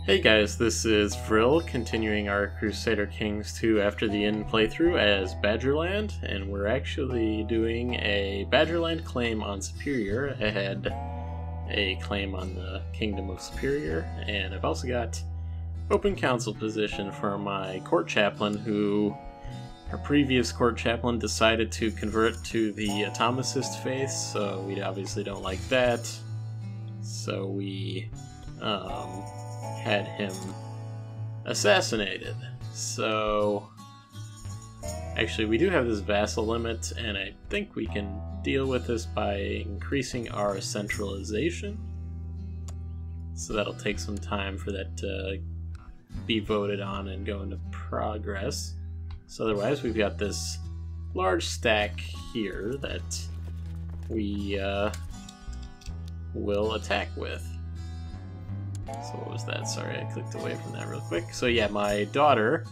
Hey guys, this is Vril, continuing our Crusader Kings 2 After the Inn playthrough as Badgerland, and we're actually doing a Badgerland claim on Superior. I had a claim on the Kingdom of Superior, and I've also got open council position for my court chaplain, who our previous court chaplain decided to convert to the Atomicist faith, so we obviously don't like that. So we had him assassinated. So actually we do have this vassal limit, and I think we can deal with this by increasing our centralization. So that'll take some time for that to be voted on and go into progress. So otherwise we've got this large stack here that we will attack with. So what was that? Sorry, I clicked away from that real quick. So yeah, my daughter,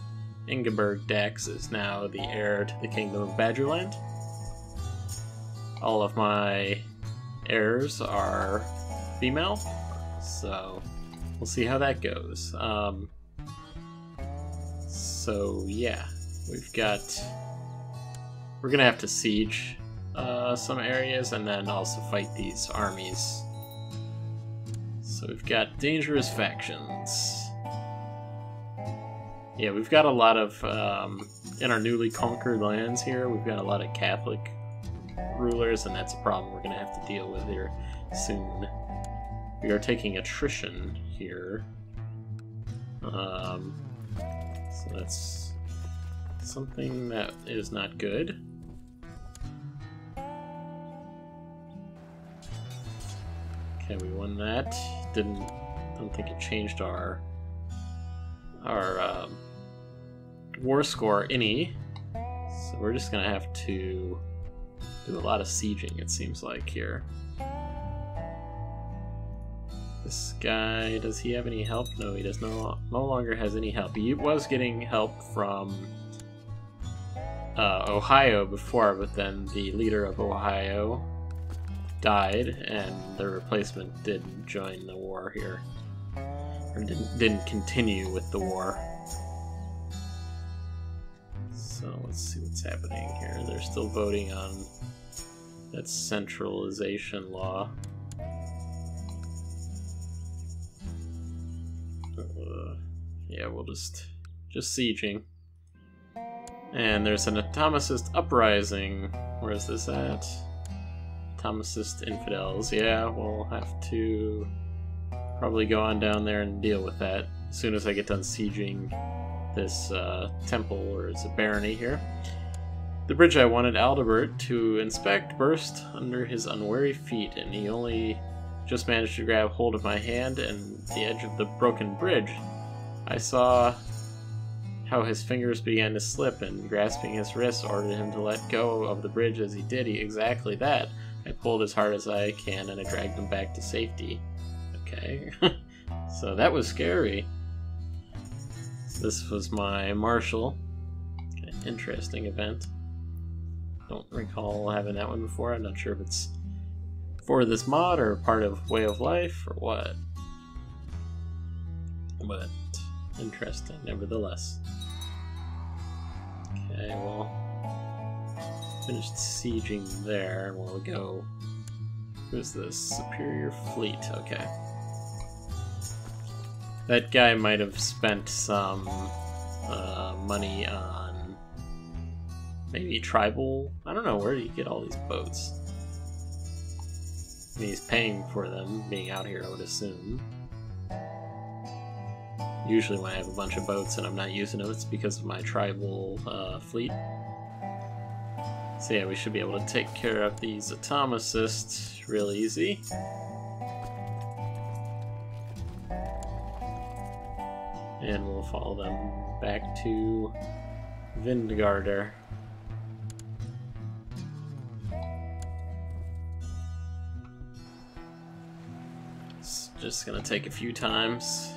Ingeborg Dax, is now the heir to the Kingdom of Badgerland. All of my heirs are female, so we'll see how that goes. So yeah, we're gonna have to siege some areas and then also fight these armies. So we've got dangerous factions. Yeah, we've got a lot of, in our newly conquered lands here, we've got a lot of Catholic rulers, and that's a problem we're going to have to deal with here soon. We are taking attrition here. So that's something that is not good. Okay, we won that. Don't think it changed our war score any. So we're just gonna have to do a lot of sieging, it seems like, here. This guy, does he have any help? No, he does no longer has any help. He was getting help from Ohio before, but then the leader of Ohio died, and the replacement didn't join the war here, or didn't continue with the war. So let's see what's happening here. They're still voting on that centralization law. Yeah, we'll just sieging. And there's an Atomicist uprising. Where is this at? Atomicist infidels. Yeah, we'll have to probably go on down there and deal with that as soon as I get done sieging this temple, or it's a barony here. The bridge I wanted Aldebert to inspect burst under his unwary feet, and he only just managed to grab hold of my hand and the edge of the broken bridge. I saw how his fingers began to slip, and grasping his wrists ordered him to let go of the bridge. As he did, exactly that. I pulled as hard as I can, and I dragged him back to safety. Okay. So that was scary. So this was my marshal. Okay, interesting event. Don't recall having that one before. I'm not sure if it's for this mod or part of Way of Life or what. But interesting, nevertheless. Okay, well, finished sieging there, and we'll go. Who's this? Superior Fleet. Okay. That guy might have spent some money on maybe tribal. I don't know, where do you get all these boats? I mean, he's paying for them being out here, I would assume. Usually when I have a bunch of boats and I'm not using them, it's because of my tribal fleet. So yeah, we should be able to take care of these Atomicists real easy. And we'll follow them back to Vindgarder. It's just gonna take a few times.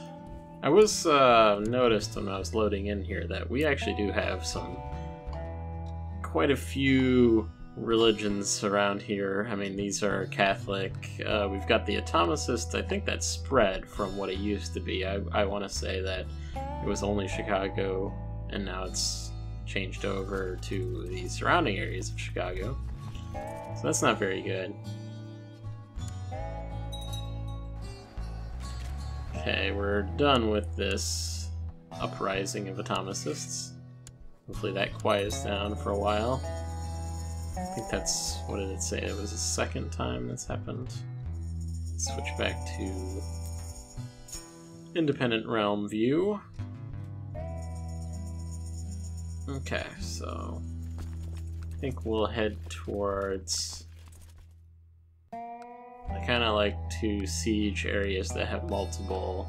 I was noticed when I was loading in here that we actually do have quite a few religions around here. I mean, these are Catholic. We've got the Atomicist. I think that's spread from what it used to be. I want to say that it was only Chicago, and now it's changed over to the surrounding areas of Chicago. So that's not very good. Okay, we're done with this uprising of Atomicists. Hopefully that quiets down for a while. I think that's, what did it say? It was the second time that's happened. Switch back to Independent Realm view. Okay, so I think we'll head towards... I kind of like to siege areas that have multiple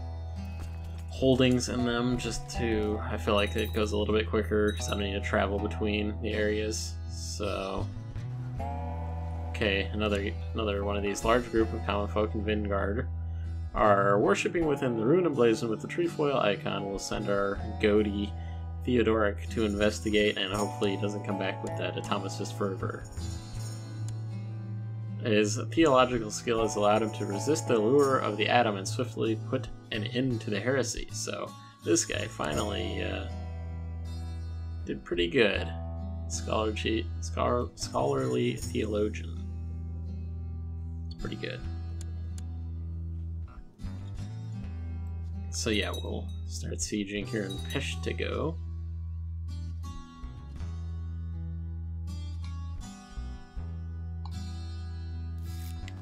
holdings in them, just to... I feel like it goes a little bit quicker because I don't need to travel between the areas. So... Okay, another one of these large group of common folk in Vingard are worshipping within the rune emblazoned with the trefoil icon. We'll send our Goaty Theodoric to investigate, and hopefully he doesn't come back with that Atomicist fervor. His theological skill has allowed him to resist the lure of the atom and swiftly put an end to the heresy. So this guy finally did pretty good. Scholarly theologian. Pretty good. So yeah, we'll start sieging here in Peshtigo.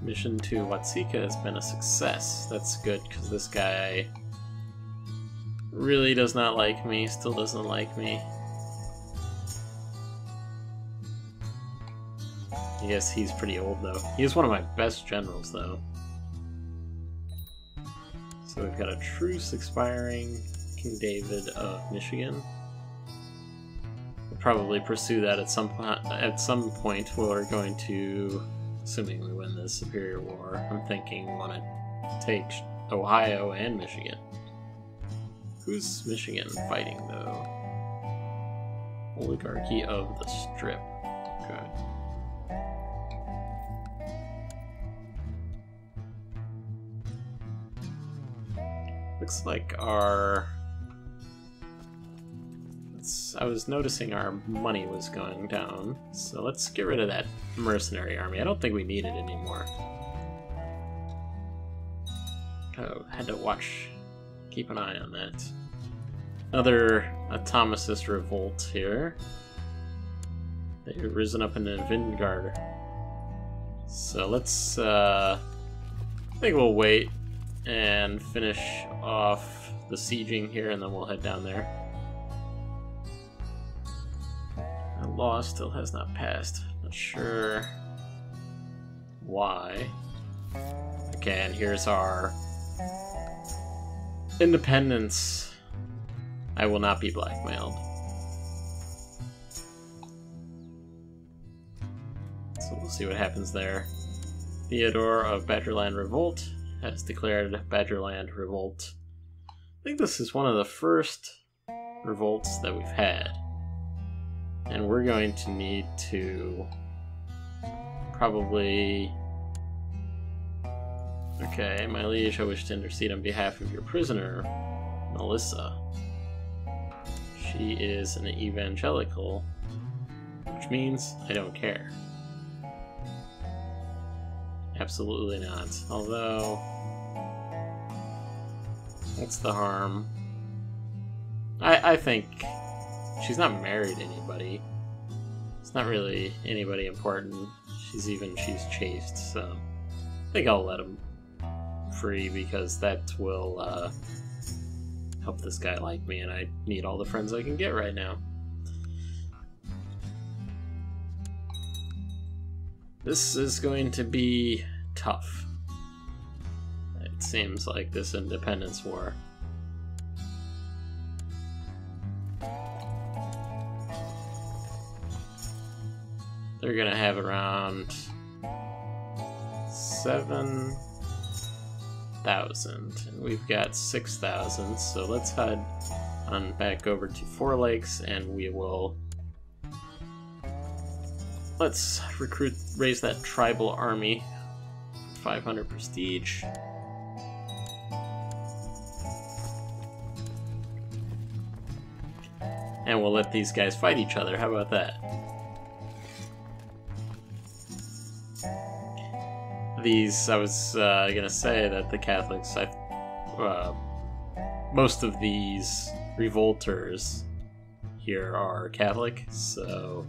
Mission to Watsika has been a success. That's good, because this guy really does not like me, still doesn't like me. I guess he's pretty old, though. He's one of my best generals, though. So we've got a truce expiring, King David of Michigan. We'll probably pursue that at some point. We're going to, assuming we win this Superior War, I'm thinking we want to take Ohio and Michigan. Who's Michigan fighting, though? Oligarchy of the Strip. Okay. Looks like our... I was noticing our money was going down, so let's get rid of that mercenary army. I don't think we need it anymore. Oh, had to keep an eye on that. Another Atomicist revolt here. They've risen up into Vingard. So let's, I think we'll wait and finish off the sieging here, and then we'll head down there. The law still has not passed. Not sure why. Okay, and here's our independence. I will not be blackmailed. So we'll see what happens there. Theodore of Badgerland Revolt has declared Badgerland Revolt. I think this is one of the first revolts that we've had. And we're going to need to probably... Okay, my liege, I wish to intercede on behalf of your prisoner, Melissa. She is an evangelical, which means I don't care. Absolutely not. Although, what's the harm? I think she's not married to anybody. It's not really anybody important. She's chaste, so I think I'll let him free because that will help this guy like me, and I need all the friends I can get right now. This is going to be tough. It seems like this independence war. They're gonna have around 7,000, and we've got 6,000, so let's head on back over to Four Lakes, and we will let's raise that tribal army. 500 prestige. And we'll let these guys fight each other. How about that? I was gonna say that the Catholics, most of these revolters here are Catholic, so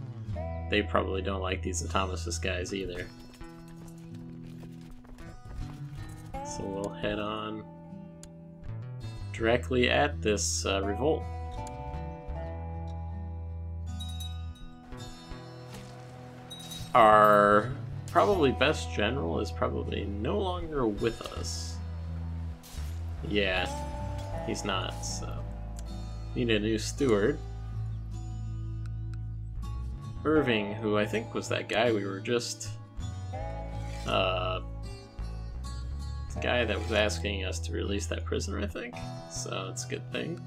they probably don't like these Atomicist guys either. So we'll head on directly at this revolt. Our probably best general is probably no longer with us. Yeah, he's not, so need a new steward. Irving, who I think was that guy we were just the guy that was asking us to release that prisoner, I think, so it's a good thing.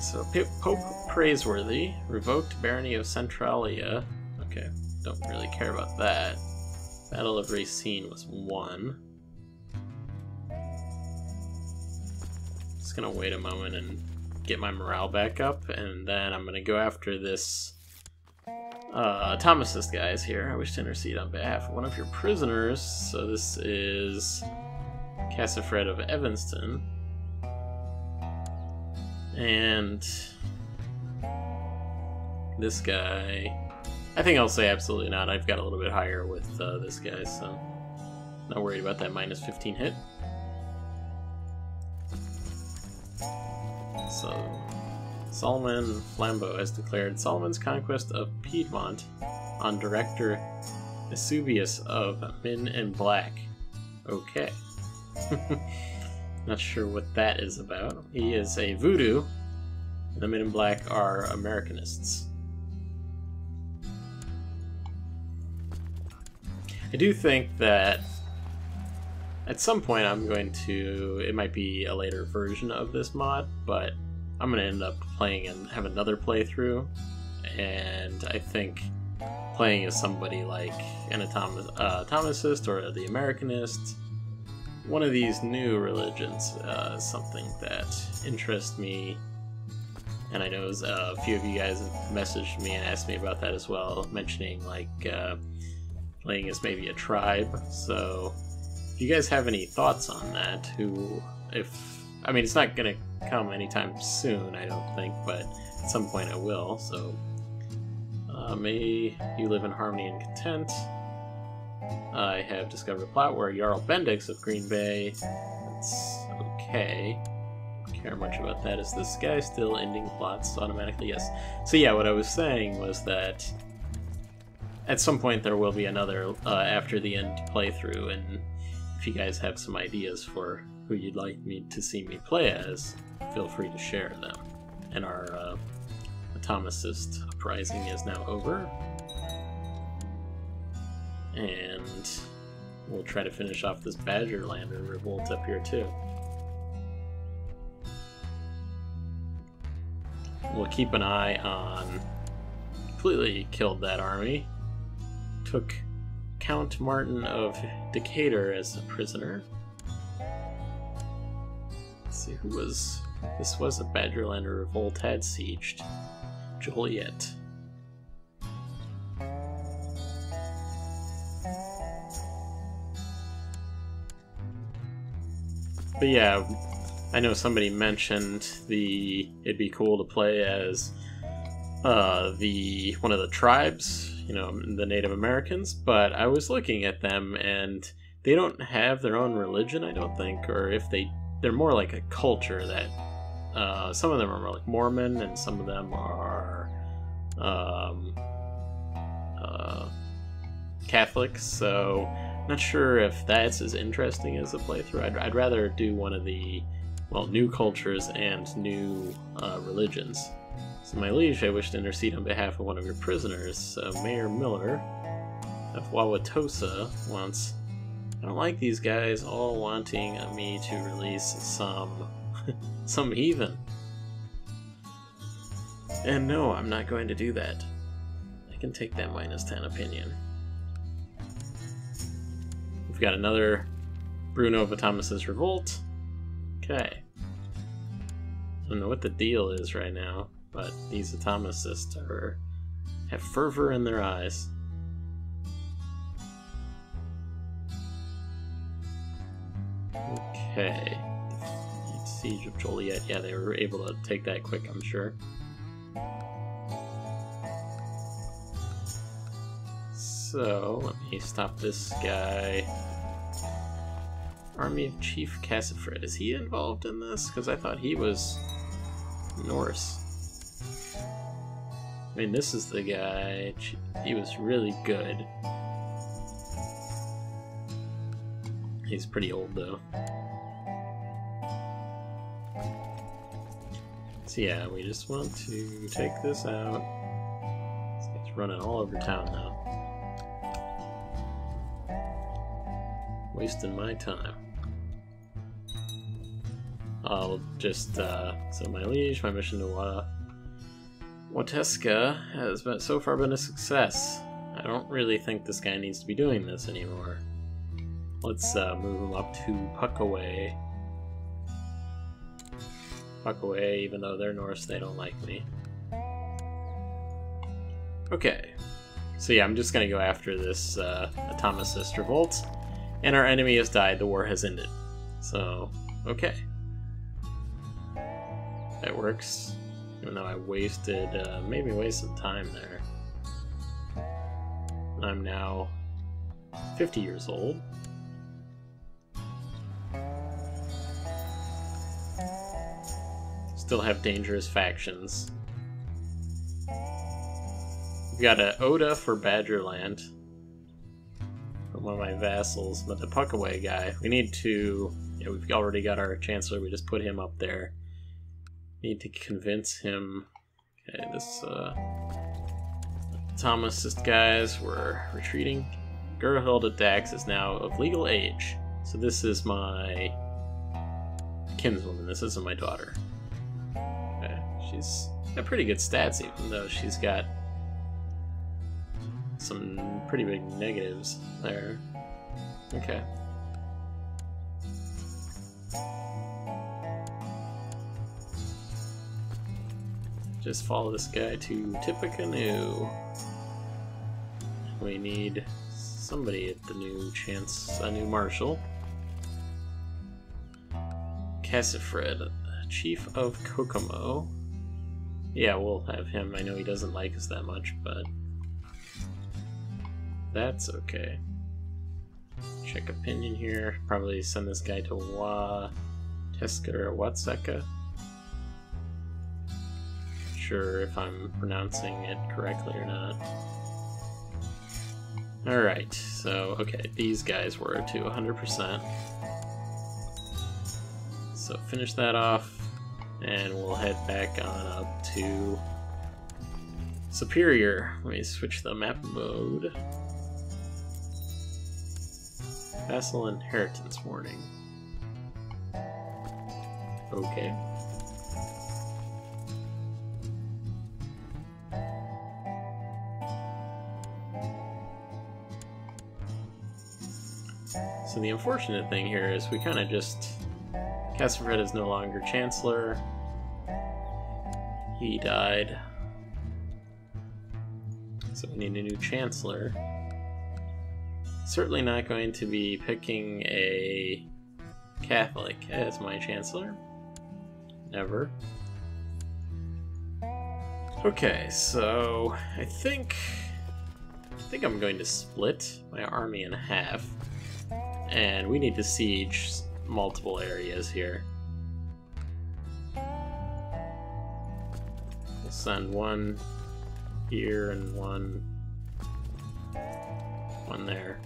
So Pope Praiseworthy revoked Barony of Centralia. Okay, don't really care about that. Battle of Racine was won. Just gonna wait a moment and get my morale back up, and then I'm gonna go after this Atomicist guys here. I wish to intercede on behalf of one of your prisoners. So this is Castlefred of Evanston. And this guy, I think I'll say absolutely not. I've got a little bit higher with this guy, so not worried about that minus 15 hit. So Solomon Flambeau has declared Solomon's conquest of Piedmont on Director Vesuvius of Men in Black. Okay. Not sure what that is about. He is a voodoo, and the Men in Black are Americanists. I do think that at some point I'm going to, it might be a later version of this mod, but I'm going to end up playing and have another playthrough, and I think playing as somebody like an Atomicist or the Americanist, one of these new religions, is something that interests me, and I know a few of you guys have messaged me and asked me about that as well, mentioning like playing as maybe a tribe. So if you guys have any thoughts on that, I mean, it's not going to come anytime soon, I don't think, but at some point I will, so may you live in harmony and content. I have discovered a plot where Jarl Bendix of Green Bay, that's okay, don't care much about that. Is this guy still ending plots automatically? Yes. So yeah, what I was saying was that at some point there will be another after the end playthrough, and if you guys have some ideas for who you'd like me to see me play as, feel free to share them. And our Atomicist uprising is now over, and we'll try to finish off this Badgerlander revolt up here too. We'll keep an eye on... Completely killed that army. Took Count Martin of Decatur as a prisoner. Let's see who was... This was a Badgerlander revolt had sieged. Joliet. But yeah, I know somebody mentioned it'd be cool to play as one of the tribes, you know, the Native Americans, but I was looking at them and they don't have their own religion, I don't think, or if they're more like a culture that some of them are more like Mormon and some of them are Catholic, so not sure if that's as interesting as a playthrough. I'd rather do one of the, well, new cultures and new religions. So my liege, I wish to intercede on behalf of one of your prisoners. Mayor Miller of Wauwatosa wants... I don't like these guys all wanting me to release some heathen. And no, I'm not going to do that. I can take that -10 opinion. We've got another Bruno of Thomas's revolt. Okay. I don't know what the deal is right now, but these Atomicists have fervor in their eyes. Okay. Siege of Joliet. Yeah, they were able to take that quick, I'm sure. So, let me stop this guy. Army of Chief Cassifred. Is he involved in this? Because I thought he was Norse. I mean, this is the guy. He was really good. He's pretty old, though. So yeah, we just want to take this out. This guy's running all over town now. Wasting my time. I'll just, so my liege, my mission to Wateska has so far been a success. I don't really think this guy needs to be doing this anymore. Let's move him up to Puckaway. Puckaway, even though they're Norse, they don't like me. Okay. So yeah, I'm just gonna go after this Atomicist revolt. And our enemy has died, the war has ended. So, okay. That works. Even though I wasted, maybe wasted time there. I'm now 50 years old. Still have dangerous factions. We've got an Oda for Badgerland from one of my vassals, but the Puckaway guy, we need to, yeah, we've already got our Chancellor, we just put him up there. Need to convince him. Okay, this Thomasist guys were retreating. Gerhilda Dax is now of legal age. So this is my kinswoman, this isn't my daughter. Okay, she's got pretty good stats even though she's got some pretty big negatives there. Okay. Just follow this guy to Tippecanoe. We need somebody at the new new marshal. Cassifred, Chief of Kokomo. Yeah, we'll have him. I know he doesn't like us that much, but that's okay. Check opinion here. Probably send this guy to Wateska or Watseka. Sure if I'm pronouncing it correctly or not. Alright, so, okay, these guys were to 100%. So finish that off, and we'll head back on up to Superior. Let me switch the map mode. Vassal Inheritance Warning. Okay. So the unfortunate thing here is we kind of just... Cassifred is no longer Chancellor. He died. So we need a new Chancellor. Certainly not going to be picking a Catholic as my Chancellor. Never. Okay, so I think I'm going to split my army in half. And we need to siege multiple areas here. We'll send one here and one there.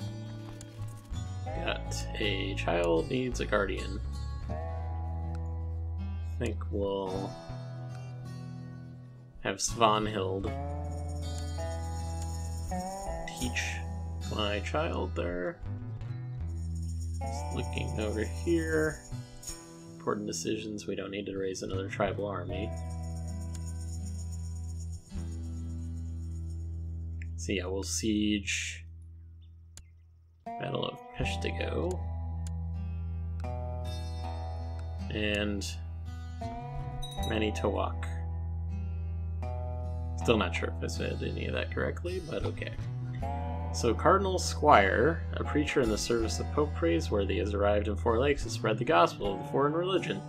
Got a child needs a guardian. I think we'll have Svanhild teach my child there. Just looking over here. Important decisions. We don't need to raise another tribal army. So yeah, we'll siege Battle of Peshtigo. And Manitowok. Still not sure if I said any of that correctly, but okay. So Cardinal Squire, a preacher in the service of Pope Praiseworthy, has arrived in Four Lakes to spread the gospel of the foreign religion.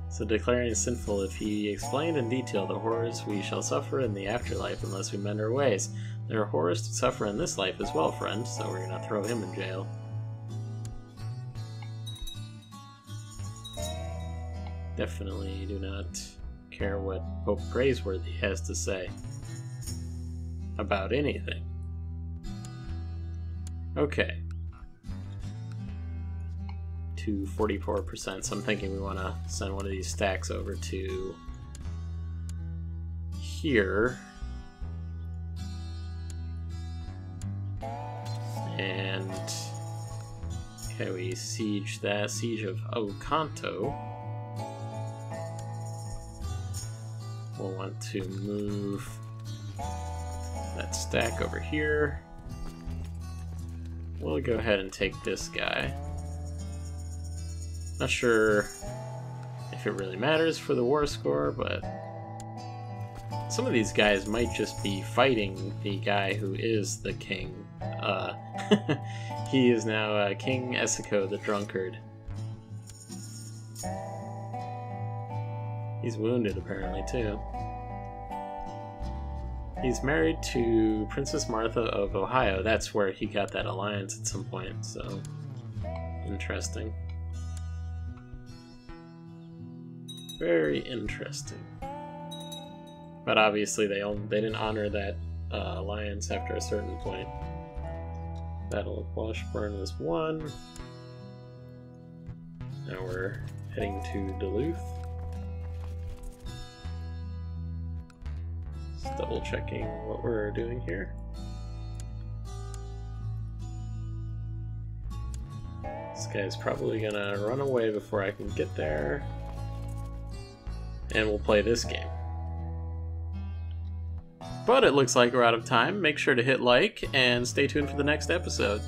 So declaring sinful if he explained in detail the horrors we shall suffer in the afterlife unless we mend our ways. There are horrors to suffer in this life as well, friend, so we're gonna throw him in jail. Definitely do not care what Pope Praiseworthy has to say about anything. Okay. To 44%, so I'm thinking we want to send one of these stacks over to here. And okay, we siege that, siege of Okanto. We'll want to move that stack over here. We'll go ahead and take this guy. Not sure if it really matters for the war score, but some of these guys might just be fighting the guy who is the king. He is now King Esiko the Drunkard. He's wounded apparently too. He's married to Princess Martha of Ohio. That's where he got that alliance at some point, so interesting. Very interesting. But obviously they didn't honor that alliance after a certain point. Battle of Washburn was won. Now we're heading to Duluth. Just double checking what we're doing here. This guy's probably gonna run away before I can get there. And we'll play this game. But it looks like we're out of time. Make sure to hit like and stay tuned for the next episode.